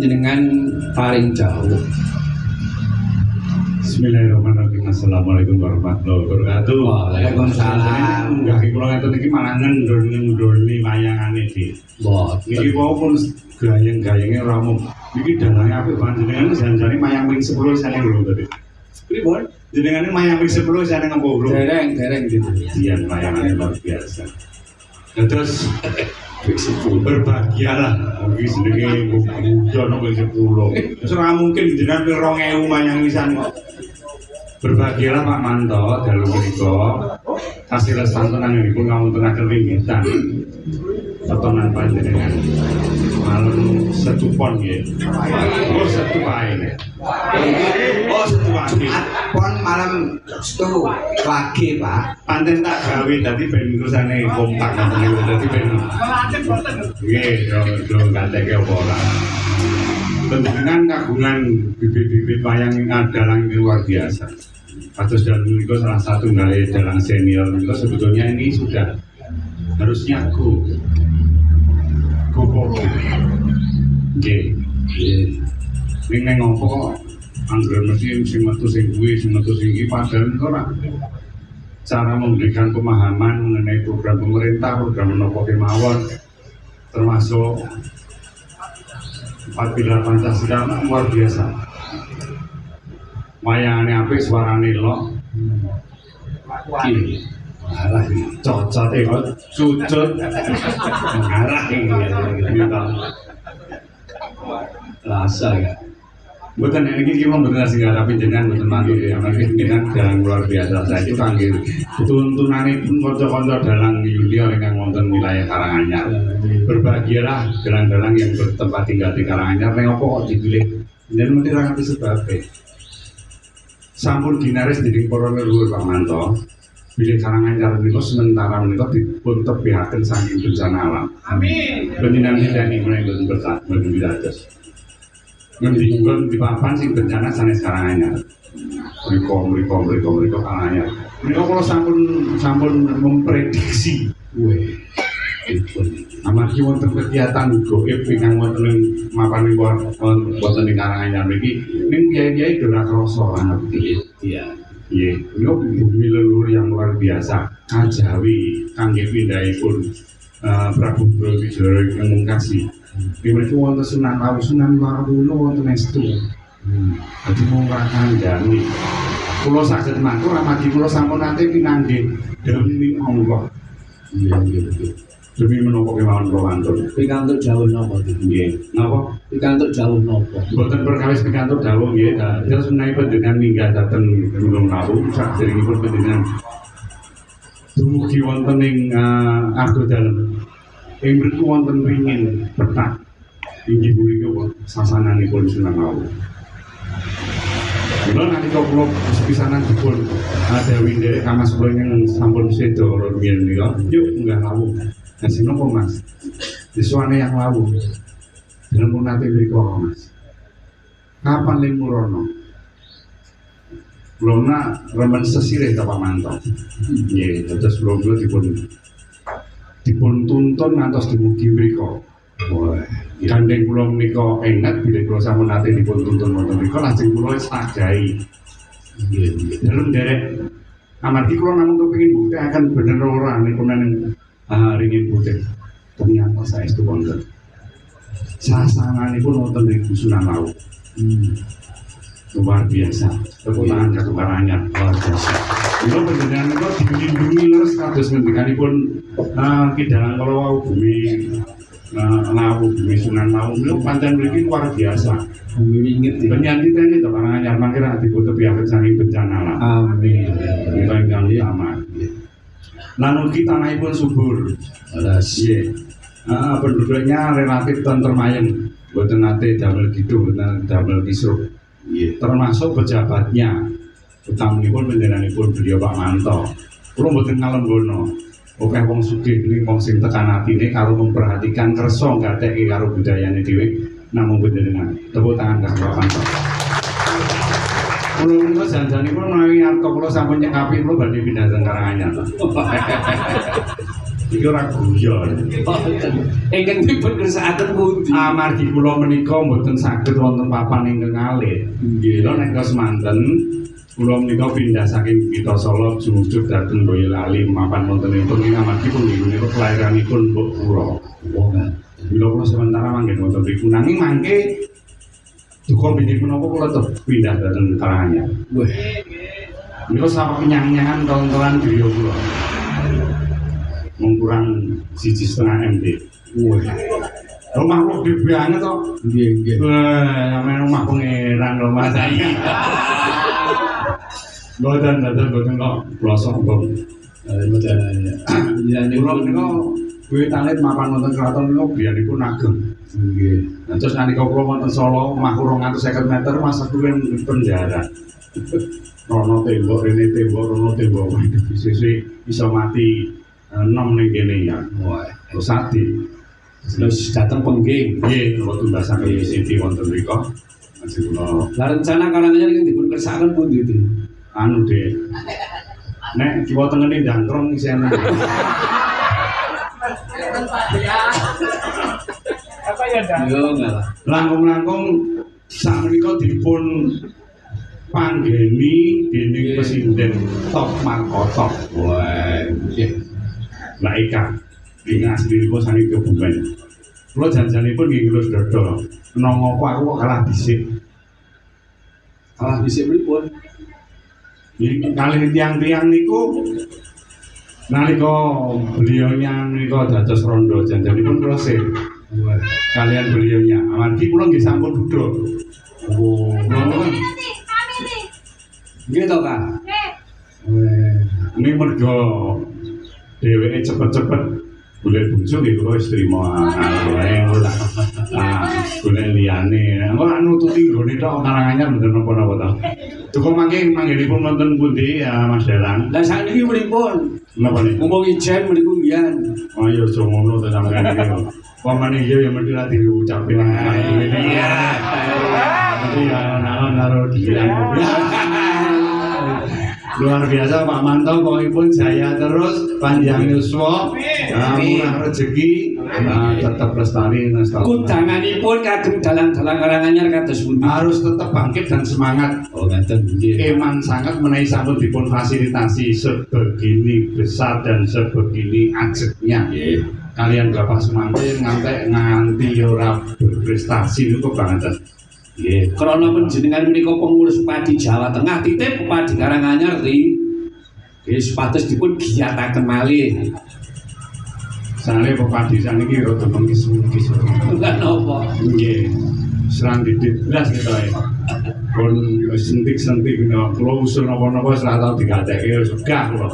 jenengan paring jauh. Bismillahirrahmanirrahim. Assalamualaikum warahmatullahi wabarakatuh. Waalaikumsalam. Enggak kula ngaten iki malah ngendor-ngendorni wayangane iki. Mboten. Iki wau gayeng-gayenge ora mung iki dalange apik banget jenengan janjane mayang ping 10 sane lho tadi. Pripun? Jenengane mayang ping 10 sane ngempo lho. Dereng gitu. Iya mayangane luar biasa. Terus berbahagialah iki jenenge muda nang ping 10. Wis ora mungkin jenengan ping 2000 mayang wisan. Berbahagialah Pak Manto dalu menika hasil santunanipun ngawontenaken ringgitan potongan panjenengan malem setupon nggih. Oh setupae. Oh setupae. Pon malam setu pagi, Pak. Panten tak gawe dadi ben terusane kompak ngoten dadi ben. Nggih, yo ganteke apa ora. Panjenengan kagungan bibit-bibit wayang adalang luar biasa. Atas dalam menika salah satu dari dalang senior menika sebetulnya ini sudah harusnya go nggih ning nang ngopo anggere mesti sing metu sing kuwi sing metu sing iki padahal ora cara memberikan pemahaman mengenai program pemerintah program menapa kemawon termasuk 4 pilar Pancasila luar biasa. Wayangane apik suarane lok. Iki arah iki cocote kok sujud. Arah iki gitu. Rasa ya. Mboten iki kira mboten sing ngarapi jenengan mboten mantu ya. Mangke jenengan dalang luar biasa. Saya itu kangge tuntunane pun kanca-kanca dalang Yulia ingkang wonten wilayah Karanganyar. Berbahagialah dalang-dalang yang bertempat tinggal di Karanganyar. Nek apa kok dipilih? Jenengan mesti ra ngerti sebabe. Sampun ginaris dening para leluhur Pak Manto. Bilih Karanganyar menika sementara menika dipun tebihaken saking bencana alam. Amin. Panjenengan didani menawi boten berkat boten wirados. Ngendikipun dipapan sing bencana sanes Karanganyar. Mriko Karanganyar. Menika kula sampun memprediksi. Weh. Amargi wonten kegiatan gaib ingkang wonten ing mapan wonten ing Karanganyar niki ning kiai-kiai ora krasa ngerti. Iya. Nggih, niku bumi leluhur yang luar biasa. Kajawi kangge pindhahipun Prabu Brawijaya ingkang mungkasi. Mriku wonten Sunan Lawuh wonten estu. Dadi mung ora kandhani. Kula saged matur amargi kula sampun nate pinanggih demi Allah. Iya. Demi menapa kemawon kula wantun. Pikantuk jauh napa iki? Nggih. Napa? Pikantuk jauh napa? Mboten perkawis pikantuk dawuh nggih. Terus menawi panjenengan minggah dhateng Gunung Lawu saderengipun panjenengan dumugi wonten ing Argo Dalem. Ing mriku wonten ringin petak. Inggih punika sasananipun Sunan Lawu. Kula nalika kula sepisanan dipun dawuh nderek kamas kula ing sampun seda rumiyin nika. Yuk munggah Lawu. Kasih nopo Mas? Disuane yang Lawu. Dalam nanti berikut Mas. Kapan ling murono? Lona remen sesirih Pak Manto. Nggih, terus belum dipun tuntun ngantos dimugi mriku. Wah, gandeng kula menika ingat bilih kula sampun nate dipun tuntun wonten mriku lajeng kula wis tajahi. Nggih. Dalem derek amargi kula namung kepengin buktekaken bener ora niku nang ringin putih. Ternyata saestu wonten. Sasanganipun wonten ing Sunan Lawu. Luar biasa. Tepuk tangan kagem Karanganyar luar biasa. Kula panjenengan menika dilindungi leres kados ngendikanipun Ki Dalang kala wau bumi Lawu bumi Sunan Lawu niku pancen mriki luar biasa. Bumi wingit penyantitane to Karanganyar mangke ra diputepiaken saking bencana alam. Amin. Kita ingkang utama. Lan ugi tanahipun subur. Nggih. Penduduknya relatif tentrem ayem, mboten nate damel gitu, mboten damel kisruh. Termasuk pejabatnya, utamanipun panjenenganipun beliau Pak Manto. Kula mboten ngalenggono. Akeh wong sugih niki wong sing tekan atine karo memperhatikan kersa gatheke karo budayane dhewe namung panjenengan. Tepuk tangan kangge Pak Manto. Kula menika janjanipun menawi arta kula sampun nyekapi kula badhe pindah teng Karanganyar. iki ora guyon. Ingkang dipun kersakaken pundi? Amargi kula menika mboten saged wonten papan ingkang kalih. Nggih, nek semanten kula menika pindah saking Kita Solo jujur dhateng Boyolali mapan wontenipun ing amargi punika kelahiranipun mbok kula. Bila kula sementara manggen wonten mriku nanging mangke duka pinggir menapa kula pindah dhateng Karanganyar. Wah. Niku sama kenyang-kenyangan tontonan griya kula. Mung kurang 1,5 MT. Wah. Rumah kok gede banget kok. Nggih, nggih. Wah, namanya rumah pangeran lho Mas. Boten kok kula sombong. Boten. Ya Kula menika wiwitané mapan wonten kraton niku biyanipun ageng. nggih. Nah, terus nalika kula wonten Solo omah 250 meter masa kuwi penjara. Rono tembok, rene tembok, rono tembok, sisi iso mati 6 ning kene ya. Wah. Terus ati. Terus datang pengging. Nggih, kula tumbasaken Siti wonten mriku. Masih kula Lah rencana Karanganyar yang dipun kersakaken pundi itu? anu Dek. Nek kiwa tengene ndangkrong isih ana. Apa ya dah? Yo ngalah. Langkung-langkung sakmenika dipun panggeni dening Presiden Top Markotop. Wah, nggih. Lah Ika, ini asli kok sani kebumen. Kula janjanipun nggih ngelus dodo. Nang apa aku kok kalah dhisik. Kalah dhisik pripun? Iki kalih tiang-tiang niku nalika beliaunya menika dados rondo janjanipun kula sih. Wah. Kalian beliaunya. Amargi kula nggih sampun duduk. Oh, ngono. Nggih to, Kak? Ini mergo dheweke cepet-cepet golek bojo nggih kula wis trima ae ora. Ah, golek liyane. Ora nututi nggone tok Karanganyar mboten napa-napa to. Duka manggenipun wonten pundi ya Mas Dalang? Lah sakniki pripun? Napa nih? Ngomong ijen mriku mbiyen. Oh iya aja ngono to sampeyan iki. Pamane iya ya mesti ra diucapin nang ngene. Iya. Tapi ya naon karo dibilang. Luar biasa Pak Manto pokokipun jaya terus panjang yuswa murah rezeki tetap lestari Kundanganipun kagem dalang-dalang Karanganyar kados pundi? harus tetap bangkit dan semangat. Oh ngaten nggih. Eman sangat menaik sampun dipun fasilitasi sebegini besar dan sebegini ajetnya. Kalian Bapak Semante nganti ora berprestasi itu banget. Nggih, krana panjenengan menika pengurus padi Jawa Tengah, titip padi Karanganyar ri. Nggih, supados dipun giyataken malih. Sale pepadi saniki rada mengkis-mengkis. Lah napa? Nggih. Serang didit blas gitu ya. Pun sentik-sentik kula usul napa-napa wis ra tau digatekke wis gah kula.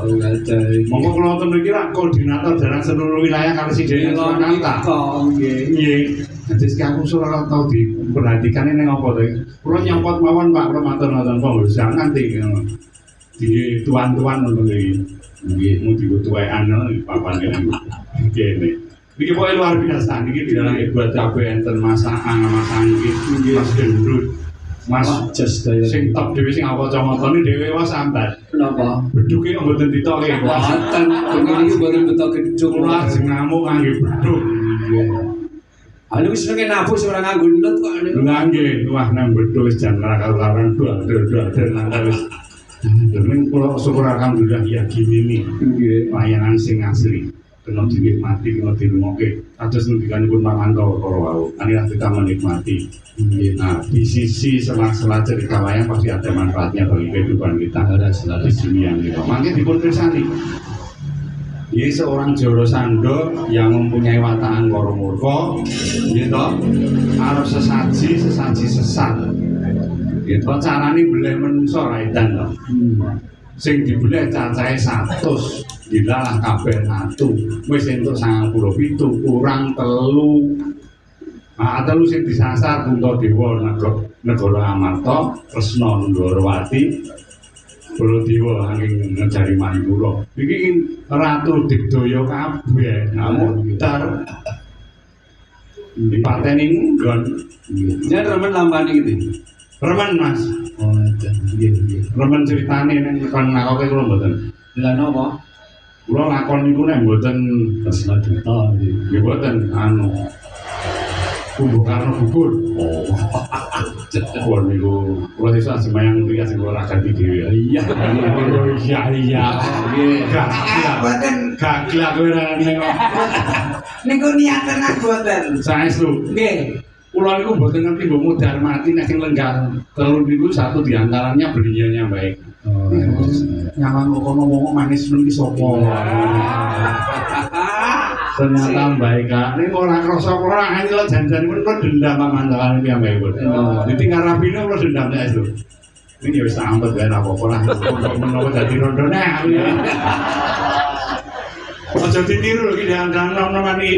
Monggo kula wonten mriki rak koordinator jalan seluruh wilayah kali Sidene Surakarta. Nggih. Nggih. Dadi sik aku ora tau diperhatikan ning apa to. Kula nyopot mawon Pak, kula matur nuwun pengurus nganti di tuan-tuan ngono iki. Nggih, mau dibutuhekan papan kene. Niki pokoke luar biasa, niki bidang buat cabe enten masakan iki Mas Gendut. Mas Just daya sing top dhewe sing awaca-wacane dhewe wae sambat. napa? Beduke kok mboten ditoke. Wonten kene iki boten beto gedung. Kula ajeng ngamuk ngangge beduk. Anu wis nang nafus ora nganggo nut kok niku. Nggih, wah nang beduk wis jan karuan dol nang wis. Dening kula syukur alhamdulillah ya gini nih. Nggih. Layanan sing asli. Kena dinikmati, kena dirungokke. Kados ngendikanipun Pak Manto karo wau. Anilah kita menikmati. Nah, di sisi sela-sela cerita wayang pasti ada manfaatnya bagi kehidupan kita. Ada di dunia kita. Makanya dipun pirsani. Ini seorang Joro Sando yang mempunyai wataan karo murka, gitu. Arep sesaji sesat. Gitu. Carane beleh menungso ra edan to. Sing dibeleh cacahe 100 dilalah kabeh satu wis entuk 97 kurang 3 telu sing disasar Puntadewa negara Amarta Kresna Ndorowati Baladewa angin ngejari Mandura iki ratu digdaya kabeh mutar dipateni nggon Jan remen lampane iki. remen Mas Oh, nggih. remen ceritane ning kon ngakoke kula mboten Lah napa? Kula lakon niku nek mboten Kresna Duta nggih mboten anu Kumbu Karno gugur. oh Kula niku kula iso sembayang iki sing kula raganti dhewe. iya Iya. nggih Boten Gak gila kowe ra ning. niku niaten boten. Saestu. Nggih. Kula niku mboten ngerti mbok modar mati nek sing lenggang. Telu niku satu di antaranya beliaunya baik. Nyawang kono wong manis men ki sapa? Ternyata baik Kak. Ning ora krasa ora anyel janjanipun kula dendam pamantakan iki ambek pun. Ditinggal rapine kula dendam nek itu. Ini wis ampet wae ora apa-apa lah. Menawa dadi rondone aku ya. Aja ditiru iki jangan-jangan iki.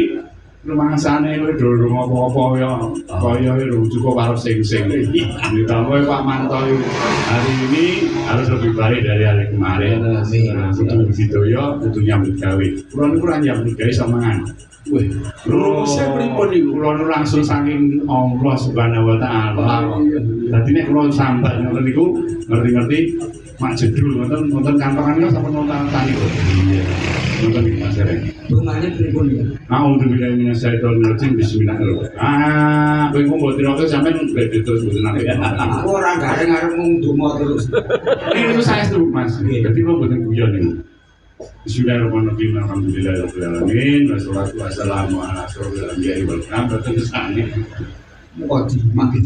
Rumangsane kowe durung apa-apa ya kaya cukup karo sing-sing. Ditambah Pak Manto hari ini harus lebih baik dari hari kemarin. Kudu Widoyo, kudu nyambut gawe. Kula niku ora nyambut gawe somangan. weh lurusnya pripun niku Kula niku langsung saking Allah Subhanahu wa taala. Dadi nek kula sambat ngoten niku ngerti-ngerti mak jedul ngoten kantoran niku sampun nonton niku. Iya. Nonton iki Mas Rek. Bungane pripun ya? Alhamdulillah minasyaitonir rajim bismillahirrahmanirrahim. Kowe mbok tiroke sampean terus mboten nate. Ora gareng arep mung donga terus. Ini itu saya tuh Mas. Jadi kok mboten guyon niku. Bismillahirrahmanirrahim. Alhamdulillahirabbil alamin. Wassalatu wassalamu ala asyrofil anbiya'i wal anbiya'i wa sahbihi. Mati mati.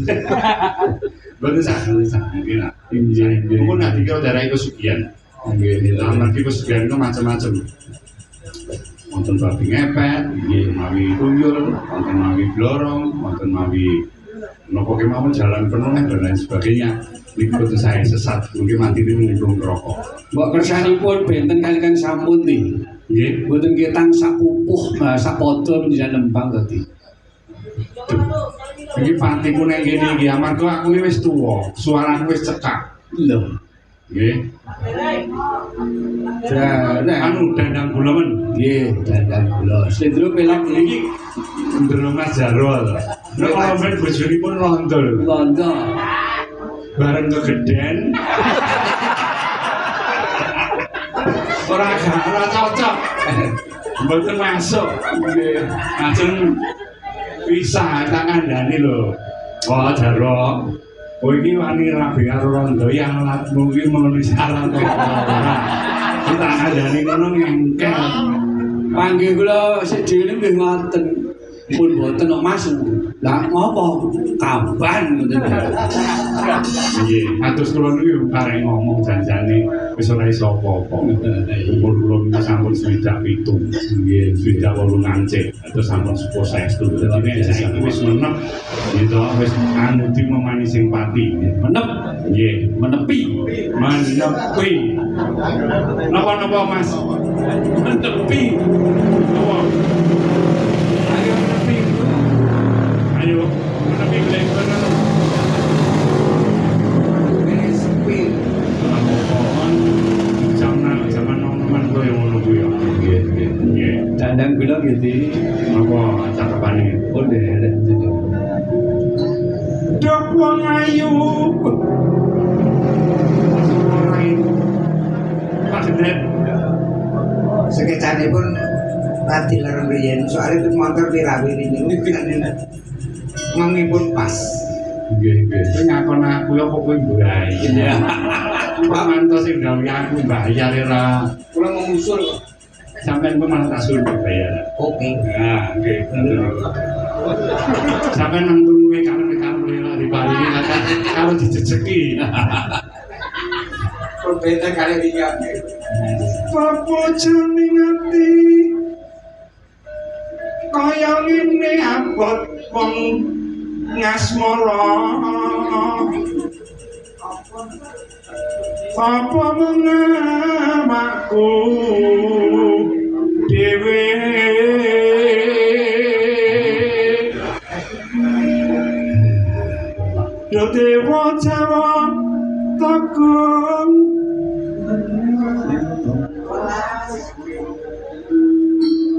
Mboten sakit kira. Injil. Kok nak dikira daerah itu sekian. Nggih, nanti pesugihan itu macam-macam. Wonten babi ngepet, nggih mawi tuyul, wonten mawi blorong, wonten mawi napa kemawon jalan penuh dan lain sebagainya. Niku boten saya sesat, mungkin mati ini nyemplung neraka. mbok kersanipun benten kalikan sampun nggih Nggih, mboten ketang sapupuh sapodo njenengan nembang dadi iki patiku nek kene iki amarga aku wis tuwa, suaraku wis cekak. lho Nggih. Anu dandang gula men. nggih dandang kula sendro pelak iki Ndero Mas Jarwo to. Nek kalau men bojone pun londol. londo Bareng kegeden. Ora cocok. Mboten masuk. Nggih. Ajeng pisah tangan dani lho. Oh Jarwo. Oh iki wani rabi karo rondo yang latmu iki menulis syarat kok ora. Kita ngandani ngono ngengkel. panggih kula sik dhewe nggih ngoten pun boten kok Mas lah ngopo kaban ngoten Nggih, atus kula niku karek ngomong janjane wis ora iso apa-apa. Umur kula niku sampun 27. Nggih, 28 ngancik. Atus sampun sepuh saestu. Dadi saiki wis menep gitu wis anu dimemani sing pati. menep Nggih, menepi menepi. Napa-napa Mas? menepi Napa? ayo menepi Ayo, menepi glek bener. Sepi. Zaman nom-noman koyo ngono kuwi ya. nggih nggih Nggih. dandang kula gitu Napa cakepane? oh derek gitu Dok wong ayu. Pak Gendet. Sekecanipun tadi larang riyen soalnya itu motor wirawiri niku kan ngomongipun pas. Nggih, nggih. Sing ngakon aku ya kok kowe mbray. iya Pak Manto sing gawe aku bayar ora. Kula mau ngusul kok. Sampeyan kok malah tak suruh bayar. Oke. Nah, nggih. Sampeyan nang tuwe kan diparingi kalau dijejeki. Berbeda kali dia. Apa jeneng ati kaya ngene abot wong ngasmara apa menamaku dhewe do dewa Jawa takon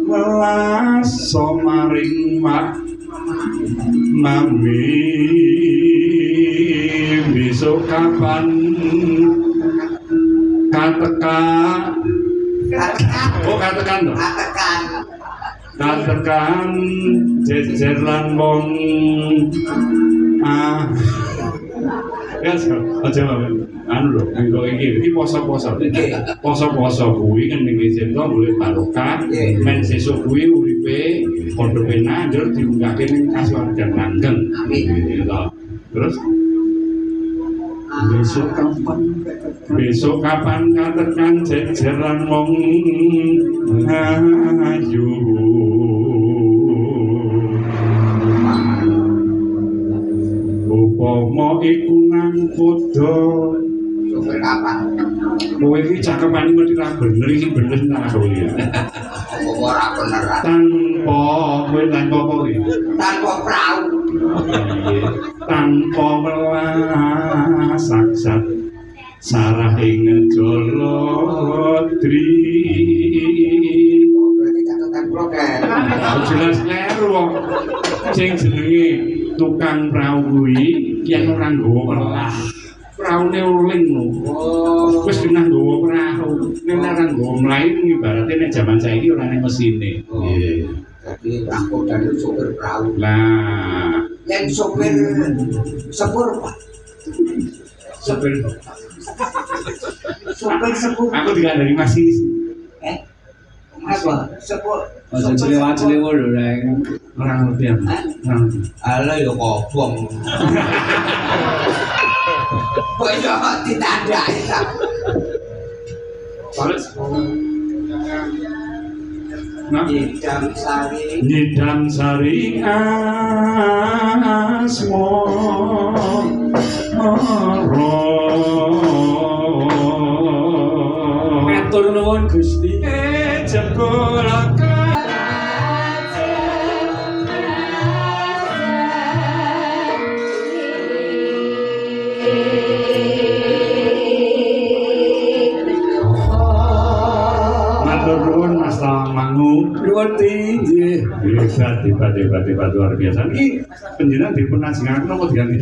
welas somaring mak mami besok kapan kateka Oh katekan to. Katekan. Katekan jejer lan wong ya aja anu lho engko iki poso-poso poso-poso kuwi kan ning Jento boleh barokah men sesuk kuwi uripe padha penak njur diunggahke ning kasuwargan langgeng terus besok kapan katekan jejeran wong ayu upama iku nang padha Sopir kapan? kowe iki cakepane mesti ra bener iki bener ta kowe ya Ora bener. tanpa kowe tanpa apa iki Tanpa prau. tanpa welas saksat sarah ing Jolodri Berarti catatan proker. jelas kleru kok sing jenenge tukang prau kuwi yen ora nggawa welas praune uling lho wis kena nggawa perahu nek ora nggawa mlayu ibarate nek jaman saiki ora ning mesine nggih Jadi aku dari sopir perahu. lah Yang sopir sepur Pak. sopir Sopir sepur. aku dikandani masinis Apa? Sepur. Aja celewa-celewa lho, Reng. ora ngerti aku ora ngerti Ala ya kobong. Kok iso ditandai ta? Terus nah Idam sari. nyidam sari asmo Matur nuwun Gusti. jebul matur nuwun Mas Mangu Nuwun nggih. hebat luar biasa ini penjenengan dipun ajengaken apa diganti